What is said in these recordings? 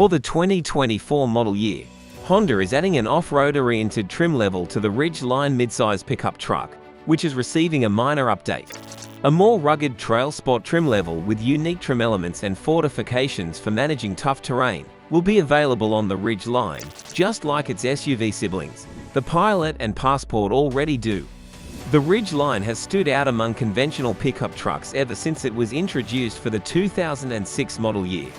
For the 2024 model year, Honda is adding an off-road-oriented trim level to the Ridgeline midsize pickup truck, which is receiving a minor update. A more rugged TrailSport trim level with unique trim elements and fortifications for managing tough terrain will be available on the Ridgeline, just like its SUV siblings, the Pilot and Passport already do. The Ridgeline has stood out among conventional pickup trucks ever since it was introduced for the 2006 model year.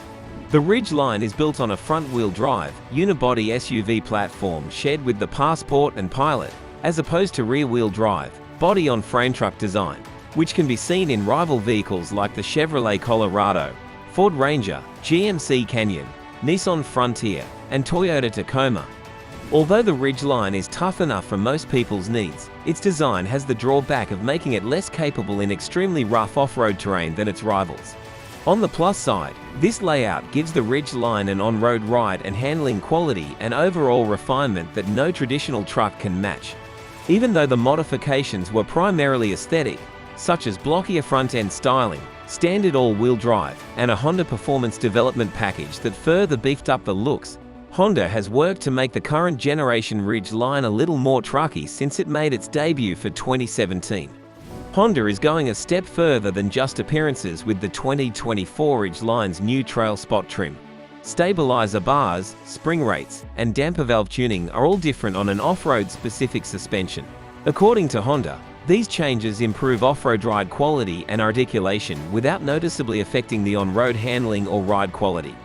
The Ridgeline is built on a front-wheel drive, unibody SUV platform shared with the Passport and Pilot, as opposed to rear-wheel drive, body-on-frame truck design, which can be seen in rival vehicles like the Chevrolet Colorado, Ford Ranger, GMC Canyon, Nissan Frontier, and Toyota Tacoma. Although the Ridgeline is tough enough for most people's needs, its design has the drawback of making it less capable in extremely rough off-road terrain than its rivals. On the plus side, this layout gives the Ridgeline an on-road ride and handling quality and overall refinement that no traditional truck can match. Even though the modifications were primarily aesthetic, such as blockier front-end styling, standard all-wheel drive, and a Honda performance development package that further beefed up the looks, Honda has worked to make the current generation Ridgeline a little more trucky since it made its debut for 2017. Honda is going a step further than just appearances with the 2024 Ridgeline's new TrailSport trim. Stabilizer bars, spring rates, and damper valve tuning are all different on an off-road specific suspension. According to Honda, these changes improve off-road ride quality and articulation without noticeably affecting the on-road handling or ride quality.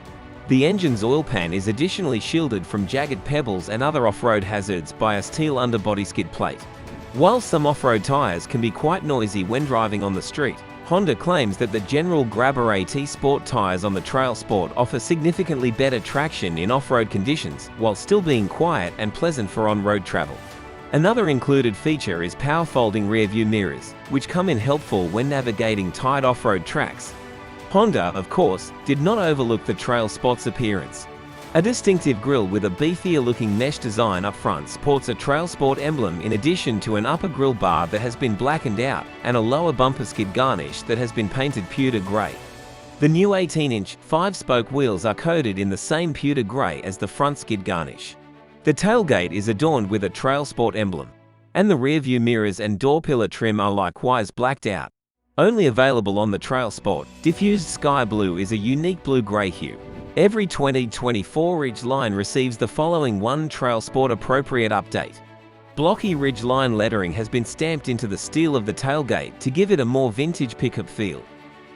The engine's oil pan is additionally shielded from jagged pebbles and other off-road hazards by a steel underbody skid plate. While some off-road tires can be quite noisy when driving on the street, Honda claims that the General Grabber AT Sport tires on the TrailSport offer significantly better traction in off-road conditions while still being quiet and pleasant for on-road travel. Another included feature is power-folding rear-view mirrors, which come in helpful when navigating tight off-road tracks. Honda, of course, did not overlook the TrailSport's appearance. A distinctive grille with a beefier-looking mesh design up front sports a TrailSport emblem in addition to an upper grille bar that has been blackened out and a lower bumper skid garnish that has been painted pewter grey. The new 18-inch, 5-spoke wheels are coated in the same pewter grey as the front skid garnish. The tailgate is adorned with a TrailSport emblem, and the rear-view mirrors and door pillar trim are likewise blacked out. Only available on the TrailSport, diffused sky blue is a unique blue-grey hue. Every 2024 Ridgeline receives the following one TrailSport appropriate update. Blocky Ridgeline lettering has been stamped into the steel of the tailgate to give it a more vintage pickup feel.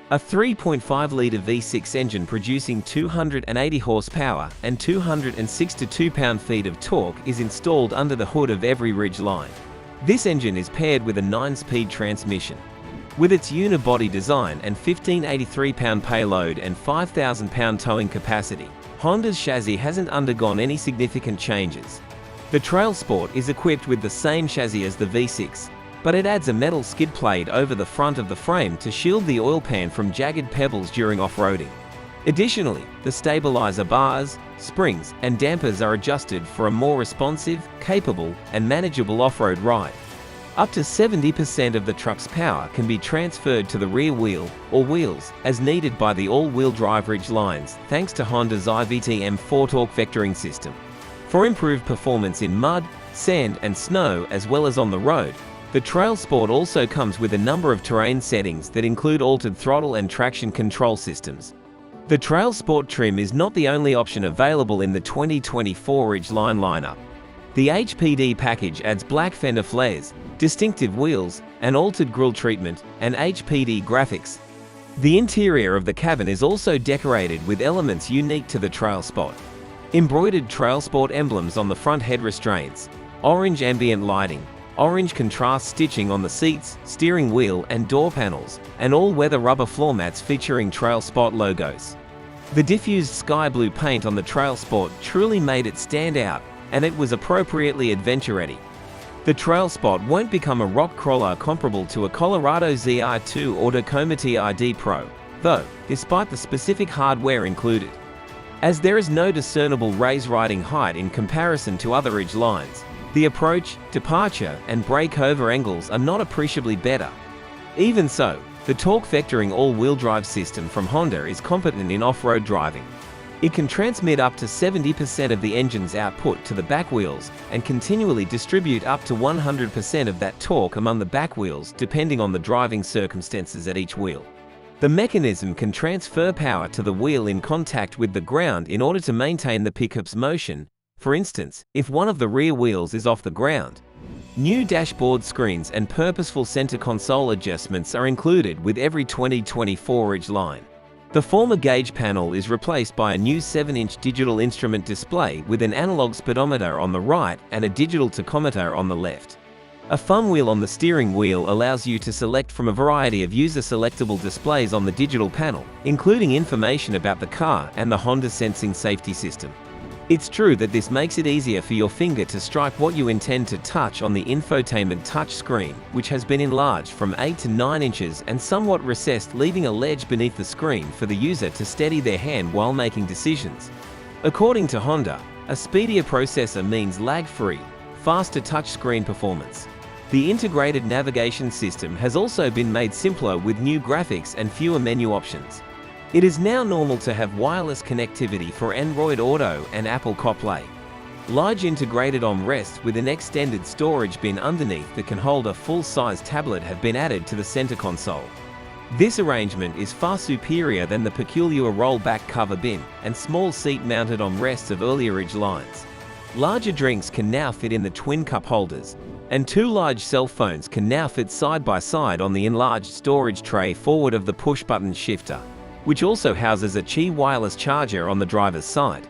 A 3.5-litre V6 engine producing 280 horsepower and 262 pound-feet of torque is installed under the hood of every Ridgeline. This engine is paired with a 9-speed transmission. With its unibody design and 1583-pound payload and 5,000-pound towing capacity, Honda's chassis hasn't undergone any significant changes. The TrailSport is equipped with the same chassis as the V6, but it adds a metal skid plate over the front of the frame to shield the oil pan from jagged pebbles during off-roading. Additionally, the stabilizer bars, springs, and dampers are adjusted for a more responsive, capable, and manageable off-road ride. Up to 70% of the truck's power can be transferred to the rear wheel or wheels as needed by the all-wheel drive Ridgelines thanks to Honda's IVT M4 torque vectoring system. For improved performance in mud, sand, and snow as well as on the road, the TrailSport also comes with a number of terrain settings that include altered throttle and traction control systems. The TrailSport trim is not the only option available in the 2024 Ridgeline lineup. The HPD package adds black fender flares, distinctive wheels, an altered grille treatment, and HPD graphics. The interior of the cabin is also decorated with elements unique to the TrailSport. Embroidered TrailSport emblems on the front head restraints, orange ambient lighting, orange contrast stitching on the seats, steering wheel, and door panels, and all-weather rubber floor mats featuring TrailSport logos. The diffused sky blue paint on the TrailSport truly made it stand out, and it was appropriately adventure-ready. The TrailSport won't become a rock crawler comparable to a Colorado ZR2 or Tacoma TID Pro, though, despite the specific hardware included. As there is no discernible raised riding height in comparison to other Ridgelines, the approach, departure, and breakover angles are not appreciably better. Even so, the torque vectoring all-wheel drive system from Honda is competent in off-road driving. It can transmit up to 70% of the engine's output to the back wheels and continually distribute up to 100% of that torque among the back wheels depending on the driving circumstances at each wheel. The mechanism can transfer power to the wheel in contact with the ground in order to maintain the pickup's motion. For instance, if one of the rear wheels is off the ground. New dashboard screens and purposeful center console adjustments are included with every 2024 Ridgeline. The former gauge panel is replaced by a new 7-inch digital instrument display with an analog speedometer on the right and a digital tachometer on the left. A thumb wheel on the steering wheel allows you to select from a variety of user-selectable displays on the digital panel, including information about the car and the Honda sensing safety system. It's true that this makes it easier for your finger to strike what you intend to touch on the infotainment touch screen, which has been enlarged from 8 to 9 inches and somewhat recessed, leaving a ledge beneath the screen for the user to steady their hand while making decisions. According to Honda, a speedier processor means lag-free, faster touchscreen performance. The integrated navigation system has also been made simpler with new graphics and fewer menu options. It is now normal to have wireless connectivity for Android Auto and Apple CarPlay. Large integrated armrests with an extended storage bin underneath that can hold a full-size tablet have been added to the center console. This arrangement is far superior than the peculiar roll-back cover bin and small seat-mounted armrests of earlier Ridgelines. Larger drinks can now fit in the twin cup holders, and 2 large cell phones can now fit side by side on the enlarged storage tray forward of the push-button shifter, which also houses a Qi wireless charger on the driver's side.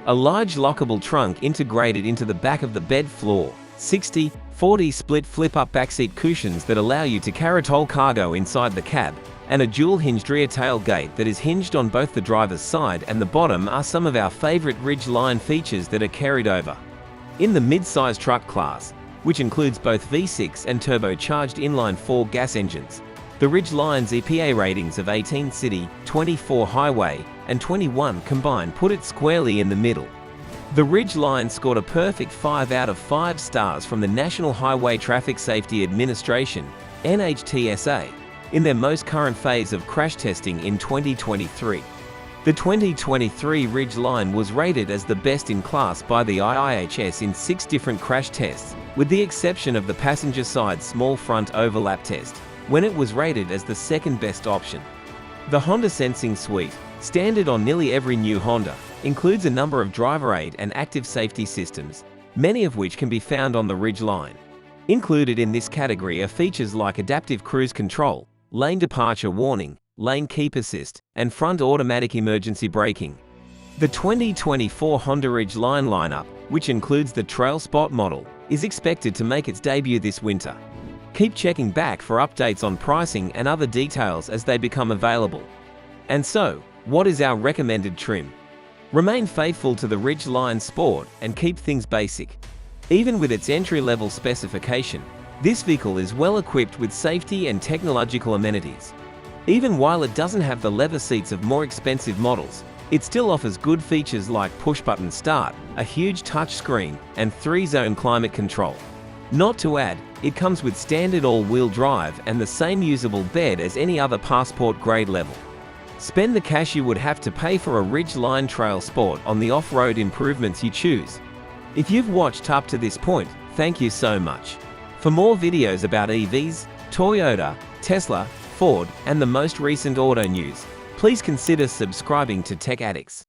A large lockable trunk integrated into the back of the bed floor, 60/40 split flip-up backseat cushions that allow you to carry tall cargo inside the cab, and a dual-hinged rear tailgate that is hinged on both the driver's side and the bottom are some of our favorite Ridgeline features that are carried over. In the mid-size truck class, which includes both V6 and turbocharged inline-4 gas engines, the Ridgeline's EPA ratings of 18 city, 24 highway, and 21 combined put it squarely in the middle. The Ridgeline scored a perfect 5 out of 5 stars from the National Highway Traffic Safety Administration, NHTSA, in their most current phase of crash testing in 2023. The 2023 Ridgeline was rated as the best in class by the IIHS in 6 different crash tests, with the exception of the passenger side small front overlap test, when it was rated as the second best option. The Honda Sensing Suite, standard on nearly every new Honda, includes a number of driver aid and active safety systems, many of which can be found on the Ridgeline. Included in this category are features like adaptive cruise control, lane departure warning, lane keep assist, and front automatic emergency braking. The 2024 Honda Ridgeline lineup, which includes the TrailSport model, is expected to make its debut this winter. Keep checking back for updates on pricing and other details as they become available. And so, what is our recommended trim? Remain faithful to the Ridgeline Sport and keep things basic. Even with its entry-level specification, this vehicle is well equipped with safety and technological amenities. Even while it doesn't have the leather seats of more expensive models, it still offers good features like push-button start, a huge touchscreen, and 3-zone climate control. Not to add, it comes with standard all-wheel drive and the same usable bed as any other Passport grade level. Spend the cash you would have to pay for a Ridgeline TrailSport on the off-road improvements you choose. If you've watched up to this point, thank you so much. For more videos about EVs, Toyota, Tesla, Ford, and the most recent auto news, please consider subscribing to Tech Addicts.